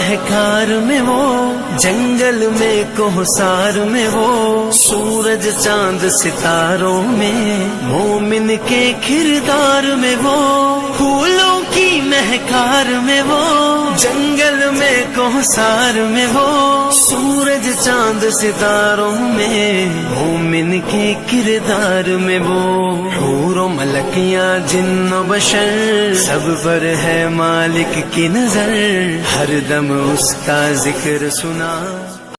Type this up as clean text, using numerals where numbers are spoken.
महकार में वो, जंगल में कोहसार में वो, सूरज चांद सितारों में, मोमिन के किरदार में वो, फूलों की महकार में वो, जंगल में कोहसार में वो, सूरज चांद सितारों में, मोमिन के किरदार में वो। हूरों मलकियां जिन्नो बशर, सब पर है मालिक की नजर, हर दम उसका जिक्र सुना।